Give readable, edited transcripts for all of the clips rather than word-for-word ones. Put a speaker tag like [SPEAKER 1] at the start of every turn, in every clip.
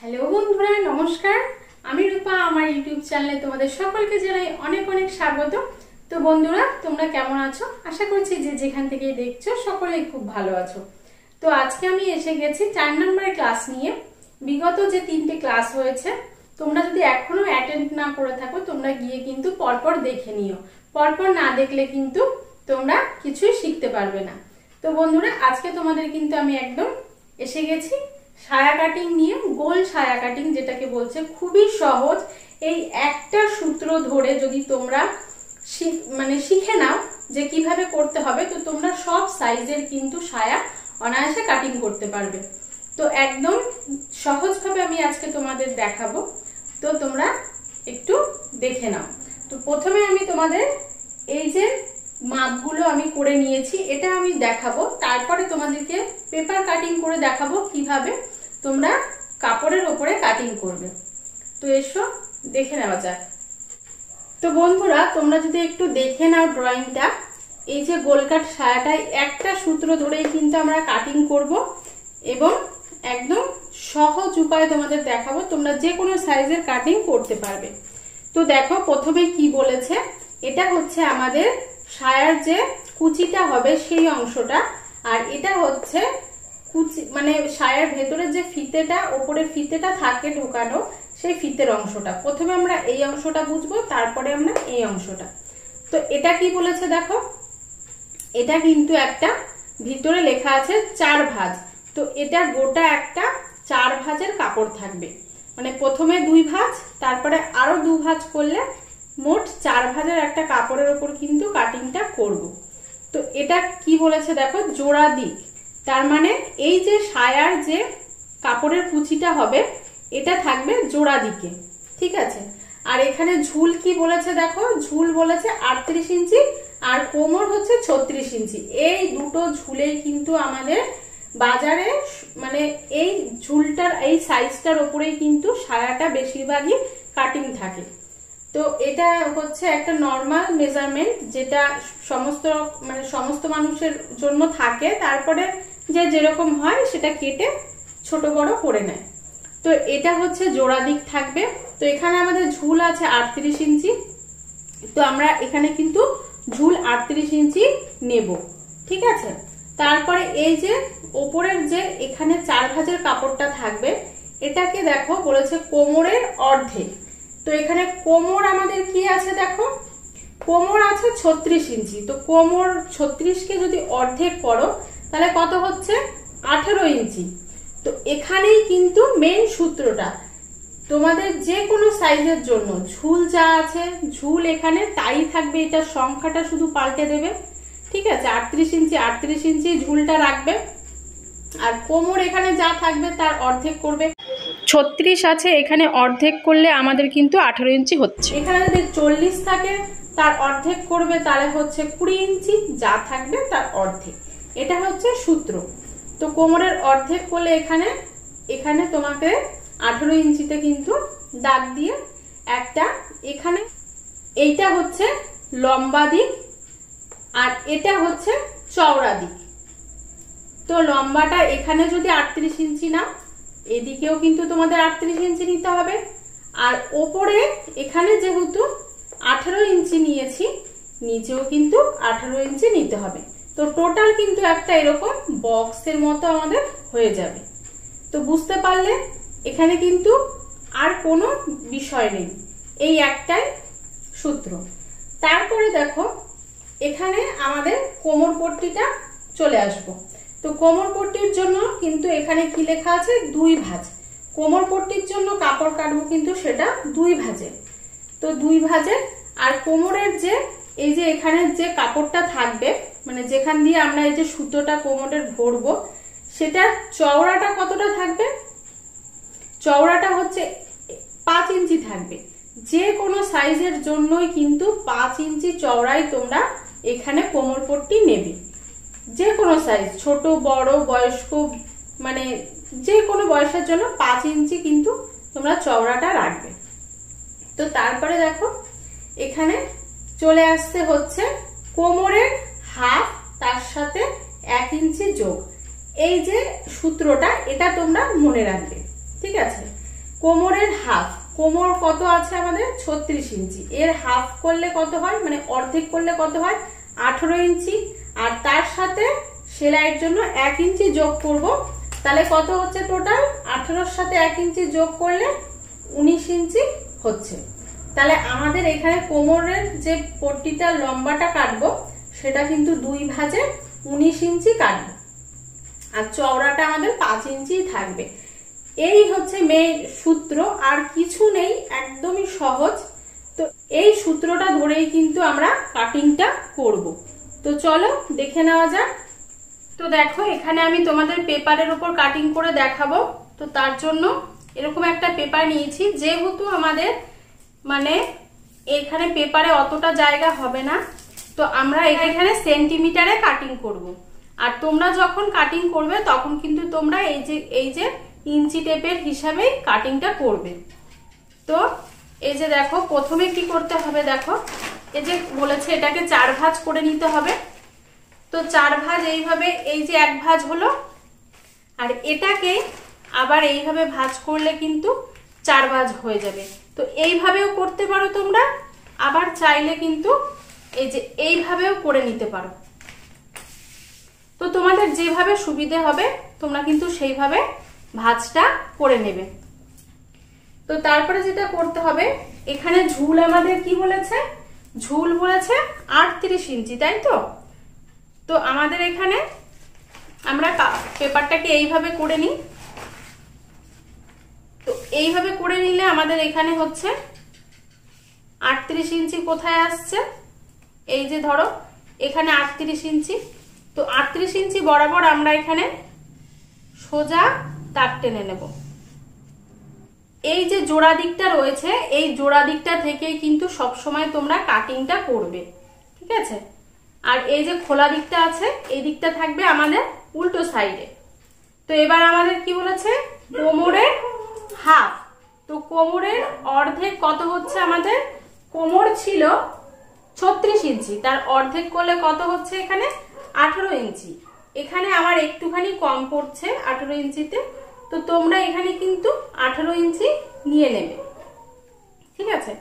[SPEAKER 1] Hello বন্ধুরা, নমস্কার। আমি রূপা। আমার ইউটিউব চ্যানেলে তোমাদের সকলকে জানাই অনেক অনেক স্বাগত। তো বন্ধুরা, তোমরা কেমন আছো? আশা করছি যে যেখান থেকে দেখছো সকলেই খুব ভালো আছো। তো আজকে আমি এসে গেছি 4 নম্বরের ক্লাস নিয়ে। বিগত যে 3টে ক্লাস হয়েছে, তোমরা যদি এখনো অ্যাটেন্ড না করে থাকো, তোমরা গিয়ে কিন্তু পরপর দেখে নিও। পরপর না দেখলে কিন্তু তোমরা কিছুই শিখতে পারবে না। তো বন্ধুরা, আজকে তোমাদের কিন্তু আমি একদম এসে গেছি সায়া কাটিং নিয়ে। গোল সায়া কাটিং যেটাকে বলছে, খুবই সহজ। এই একটা সূত্র ধরে যদি তোমরা শিখে নাও যে কিভাবে করতে হবে, তো তোমরা সব সাইজের কিন্তু সায়া অনায়াসে কাটিং করতে পারবে। তো একদম সহজভাবে আমি আজকে তোমাদের দেখাবো, তো তোমরা একটু দেখে নাও। তো প্রথমে আমি তোমাদের এই যে মাপগুলো আমি করে নিয়েছি, এটা আমি দেখাবো। তারপরে তোমাদেরকে পেপার কাটিং করে দেখাবো কিভাবে তোমরা কাপড়ের উপরে কাটিং করবে। তো এসো দেখে নেওয়া যাক। তো বন্ধুরা, তোমরা যদি একটু দেখে নাও ড্রয়িংটা, এই যে গোলকাট সায়াটায় একটা সূত্র ধরেই কিন্তু আমরা কাটিং করব এবং একদম সহজ উপায়ে তোমাদের দেখাবো। তোমরা যে কোনো সাইজের কাটিং করতে পারবে। তো দেখো প্রথমে কি বলেছে, এটা হচ্ছে আমাদের সায়ার যে কুচিটা হবে সেই অংশটা, আর এটা হচ্ছে কুচি সায়ার ভেতরে যে ফিতেটা, ওপরে ফিতেটা থাকে ঢোকানো, সেই ফিতের অংশটা। প্রথমে আমরা এই অংশটা বুঝবো, তারপরে আমরা এই অংশটা। তো এটা কি বলেছে দেখো, এটা কিন্তু একটা ভিতরে লেখা আছে 4 ভাঁজ। তো এটা গোটা একটা 4 ভাঁজের কাপড় থাকবে। প্রথমে 2 ভাঁজ, তারপরে আরো 2 ভাঁজ করলে মোট 4 ভাঁজের একটা কাপড়ের উপর কিন্তু কাটিংটা করব। তো এটা কি বলেছে দেখো, জোড়া দিক। তার মানে এই যে সায়ার যে কাপড়ের কুচিটা হবে, এটা থাকবে জোড়া দিকে, ঠিক আছে। আর এখানে ঝুল কি বলেছে দেখো, ঝুল বলেছে 38 ইঞ্চি আর কোমর হচ্ছে 36 ইঞ্চি। এই দুটো ঝুলেই কিন্তু আমাদের বাজারে এই ঝুলটার এই সাইজটার উপরেই কিন্তু সায়াটা বেশিরভাগই কাটিং থাকে। তো এটা হচ্ছে একটা নর্মাল মেজারমেন্ট, যেটা সমস্ত মানুষের জন্য থাকে। তারপরে যে যেরকম হয় সেটা কেটে ছোট বড় করে নেয়। তো এটা হচ্ছে জোড়া দিক থাকবে। তো এখানে আমাদের ঝুল আছে 38 ইঞ্চি। তো আমরা এখানে কিন্তু ঝুল 38 ইঞ্চি নেব, ঠিক আছে। তারপরে এই যে ওপরের যে এখানে 4 ভাঁজের কাপড়টা থাকবে, এটাকে দেখো বলেছে কোমরের অর্ধেক। তো এখানে কোমর আমাদের কি আছে দেখো, কোমর আছে 36 ইঞ্চি। তো কোমর 36কে যদি অর্ধেক করো তাহলে কত হচ্ছে, 18 ইঞ্চি। তো এখানেই কিন্তু মেন সূত্রটা। তোমাদের যে কোনো সাইজের জন্য ঝুল যা আছে, ঝুল এখানে তাই থাকবে, এটার সংখ্যাটা শুধু পাল্টে দেবে, ঠিক আছে। 38 ইঞ্চি 38 ইঞ্চি ঝুলটা রাখবে, আর কোমর এখানে যা থাকবে তার অর্ধেক করবে। 36 আছে, এখানে অর্ধেক করলে আমাদের কিন্তু 18 ইঞ্চি হচ্ছে। এখানে যদি 40 থাকে তার অর্ধেক করবে, তাহলে হচ্ছে 20 ইঞ্চি, যা থাকবে তার অর্ধেক। এটা হচ্ছে সূত্র। তো কোমরের অর্ধেক করলে এখানে তোমাকে 18 ইঞ্চিতে কিন্তু দাগ দিয়ে একটা, এখানে এইটা হচ্ছে লম্বা দিক আর এটা হচ্ছে চওড়া দিক। তো লম্বাটা এখানে যদি 38 ইঞ্চি নাও, এদিকেও কিন্তু তোমাদের 38 ইঞ্চি নিতে হবে। আর ওপরে এখানে যেহেতু 18 ইঞ্চি নিয়েছি, নিচেও কিন্তু 18 ইঞ্চি নিতে হবে। তো টোটাল কিন্তু একটা এরকম বক্সের মতো আমাদের হয়ে যাবে। তো বুঝতে পারলে এখানে কিন্তু আর কোনো বিষয় নেই, এই একটাই সূত্র। তারপরে দেখো এখানে আমাদের কোমর পট্টিটা চলে আসবো। তো কোমর পট্টির জন্য কিন্তু এখানে কি লেখা আছে, 2 ভাঁজ। কোমর পট্টির জন্য কাপড় কাটবো কিন্তু সেটা 2 ভাঁজের। তো 2 ভাঁজের। আর কোমরের যে এই যে এখানে যে কাপড়টা থাকবে, যেখান দিয়ে আমরা এই যে সুতোটা কোমরের ভরবো, সেটার চওড়াটা কতটা থাকবে, চওড়াটা হচ্ছে 5 ইঞ্চি থাকবে। যে কোনো সাইজের জন্যই কিন্তু 5 ইঞ্চি চওড়াই তোমরা এখানে কোমর পট্টি নেবে। যে কোনো সাইজ, ছোট বড় বয়স্ক, যে কোনো বয়সের জন্য 5 ইঞ্চি কিন্তু তোমরা চওড়াটা রাখবে। তো তারপরে দেখো এখানে চলে আসতে হচ্ছে কোমরের হাফ, তার সাথে 1 ইঞ্চি যোগ। এই যে সূত্রটা, এটা তোমরা মনে রাখবে, ঠিক আছে। কোমরের হাফ, কোমর কত আছে আমাদের 36 ইঞ্চি, এর হাফ করলে কত হয়, মানে অর্ধেক করলে কত হয় 18 ইঞ্চি। আর তার সাথে সেলাইয়ের জন্য 1 ইঞ্চি যোগ করব, তাহলে কত হচ্ছে টোটাল 18-র সাথে 1 ইঞ্চি যোগ করলে 19 ইঞ্চি হচ্ছে। তাহলে আমাদের এখানে কোমরের যে পট্টিটা লম্বাটা কাটবো সেটা কিন্তু 2 ভাঁজে 19 ইঞ্চি কাটবো, আর চওড়াটা আমাদের 5 ইঞ্চি থাকবে। এই হচ্ছে মেন সূত্র, আর কিছু নেই, একদমই সহজ। তো এই সূত্রটা ধরেই কিন্তু আমরা কাটিংটা করব। তো চলো দেখে নেওয়া যাক। তো দেখো এখানে আমি তোমাদের পেপারের উপর কাটিং করে দেখাবো। তো তার জন্য এরকম একটা পেপার নিয়েছি, যেহেতু আমাদের মানে এখানে পেপারে অতটা জায়গা হবে না, তো আমরা এখানে সেন্টিমিটারে কাটিং করব। আর তোমরা যখন কাটিং করবে তখন কিন্তু তোমরা এই যে ইঞ্চি টেপের হিসাবেই কাটিংটা করবে। তো এই যে দেখো প্রথমে কি করতে হবে, দেখো এই যে বলেছে এটাকে 4 ভাঁজ করে নিতে হবে। তো 4 ভাঁজ এইভাবে, এই যে 1 ভাঁজ হলো, আর এটাকে আবার এইভাবে ভাঁজ করলে কিন্তু 4 ভাঁজ হয়ে যাবে। তো এইভাবেও করতে পারো তোমরা, আবার চাইলে কিন্তু এই যে এইভাবেও করে নিতে পারো। তো তোমাদের যেভাবে সুবিধে হবে তোমরা কিন্তু সেইভাবে ভাঁজটা করে নেবে। তো তারপরে যেটা করতে হবে, এখানে ঝুল আমাদের কি বলেছে, ঝুল বলেছে 38 ইঞ্চি, তাই তো। তো আমাদের এখানে আমরা পেপারটাকে এইভাবে করে নিই। তো এইভাবে করে নিলে আমাদের এখানে হচ্ছে 38 ইঞ্চি কোথায় আসছে, এই যে ধরো এখানে 38 ইঞ্চি। তো 38 ইঞ্চি বরাবর আমরা এখানে সোজা দাগ টেনে নেব। এই যে জোড়া দিকটা রয়েছে, এই জোড়া দিকটা থেকেই কিন্তু সব সময় তোমরা কাটিংটা করবে, ঠিক আছে। আর এই যে খোলা দিকটা আছে, এই দিকটা থাকবে আমাদের উল্টো সাইডে। তো এবার আমাদের কি বলেছে, কোমরের হাফ। তো কোমরের অর্ধেক কত হচ্ছে, আমাদের কোমর ছিল 36 ইঞ্চি, তার অর্ধেক করলে কত হচ্ছে এখানে 18 ইঞ্চি। এখানে আমার একটুখানি কম পড়ছে 18 ইঞ্চিতে, তো তোমরা এখানে কিন্তু 18 ইঞ্চি নিয়ে নেবে, ঠিক আছে।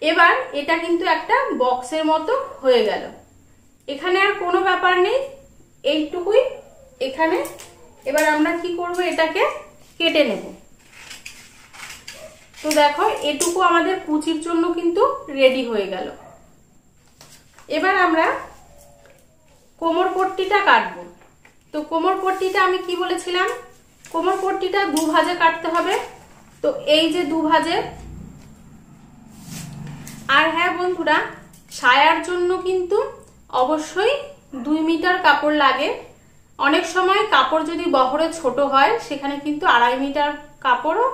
[SPEAKER 1] এবার এটা কিন্তু একটা বক্সের মতো হয়ে গেল। এখানে আর কোনো ব্যাপার নেই, এইটুকুই এখানে। এবার আমরা কি করব, এটাকে কেটে নেব। তো দেখো এটুকু আমাদের কুচির জন্য কিন্তু রেডি হয়ে গেল। এবার আমরা কোমর পট্টিটা কাটবো। তো কোমর পট্টিটা আমি কি বলেছিলাম, কোমর পট্টিটা 2 ভাঁজে কাটতে হবে। তো এই যে 2 ভাঁজে। আর হ্যাঁ বন্ধুরা, সায়ার জন্য কিন্তু অবশ্যই 2 মিটার কাপড় লাগে। অনেক সময় কাপড় যদি বহরে ছোট হয় সেখানে কিন্তু 2.5 মিটার কাপড়ও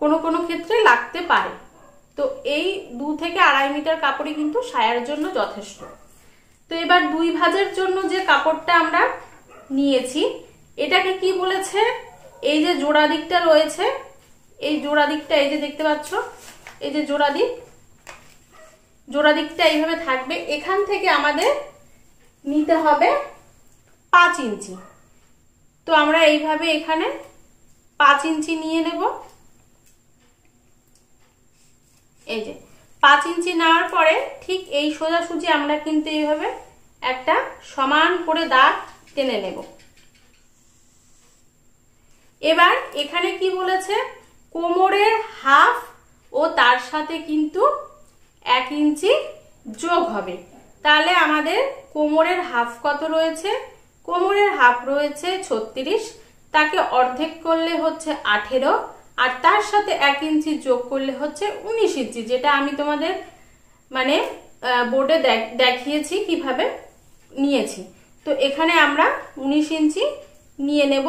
[SPEAKER 1] কোনো কোনো ক্ষেত্রে লাগতে পারে। তো এই 2 থেকে 2.5 মিটার কাপড়ই কিন্তু সায়ার জন্য যথেষ্ট। তো এবার 2 ভাঁজের জন্য যে কাপড়টা আমরা নিয়েছি, এটাকে কি বলেছে, এই যে জোড়া দিকটা রয়েছে, এই জোড়া দিকটা এই যে দেখতে পাচ্ছ, এই যে জোড়া দিকটা এইভাবে থাকবে। এখান থেকে আমাদের নিতে হবে 5 ইঞ্চি। তো আমরা এইভাবে এখানে 5 ইঞ্চি নিয়ে নেব। এই যে 5 ইঞ্চি নেওয়ার পরে ঠিক এই সোজাসুজি আমরা কিন্তু এইভাবে একটা সমান করে দাগ টেনে নেব। এবার এখানে কি বলেছে, কোমরের হাফ ও তার সাথে কিন্তু 1 ইঞ্চি যোগ হবে। তাহলে আমাদের কোমরের হাফ কত রয়েছে, কোমরের হাফ রয়েছে 36, তাকে অর্ধেক করলে হচ্ছে 18, আর তার সাথে 1 ইঞ্চি যোগ করলে হচ্ছে 19 ইঞ্চি, যেটা আমি তোমাদের মানে বোর্ডে দেখিয়েছি কিভাবে নিয়েছি। তো এখানে আমরা 19 ইঞ্চি নিয়ে নেব।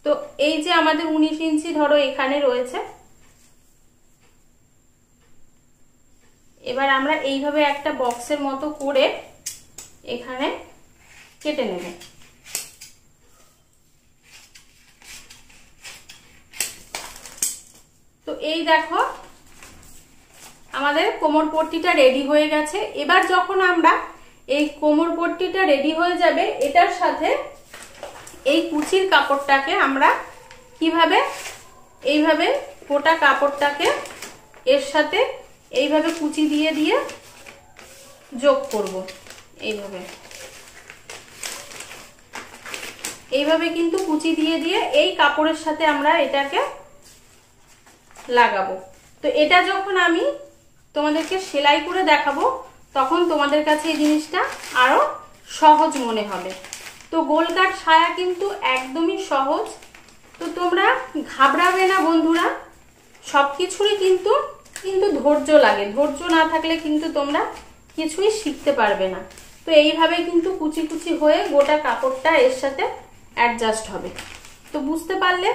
[SPEAKER 1] তো এই যে আমাদের 19 ইঞ্চি ধরো এখানে রয়েছে। এবার আমরা এইভাবে একটা বক্সের মতো করে এখানে কেটে নেব। তো এই দেখো আমাদের কোমর পট্টিটা রেডি হয়ে গেছে। এবার যখন আমরা এই কোমর পট্টিটা রেডি হয়ে যাবে, এটার সাথে এই কুচির কাপড়টাকে আমরা কিভাবে এইভাবে গোটা কাপড়টাকে এর সাথে এইভাবে কুচি দিয়ে দিয়ে যোগ করব। এইভাবে কিন্তু কুচি দিয়ে দিয়ে এই কাপড়ের সাথে আমরা এটাকে লাগাবো। তো এটা যখন আমি তোমাদেরকে সেলাই করে দেখাবো তখন তোমাদের কাছে এই জিনিসটা আরো সহজ মনে হবে। তো গোল কাট সায়া কিন্তু একদমই সহজ, তো তোমরা ঘাবড়াবে না বন্ধুরা। সবকিছুরই কিন্তু ধৈর্য লাগে, ধৈর্য না থাকলে কিন্তু তোমরা কিছুই শিখতে পারবে না। তো এইভাবে কিন্তু কুচি কুচি হয়ে গোটা কাপড়টা এর সাথে অ্যাডজাস্ট হবে। তো বুঝতে পারলে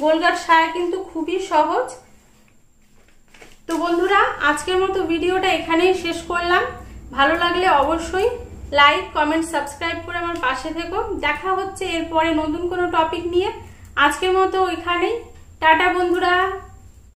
[SPEAKER 1] গোল কাট সায়া কিন্তু খুবই সহজ। তো বন্ধুরা আজকের মতো ভিডিওটা এখানেই শেষ করলাম। ভালো লাগলে অবশ্যই লাইক, কমেন্ট, সাবস্ক্রাইব করে আমার পাশে থেকো। দেখা হচ্ছে এরপরে নতুন কোনো টপিক নিয়ে। আজকের মতো এখানেই, টাটা বন্ধুরা।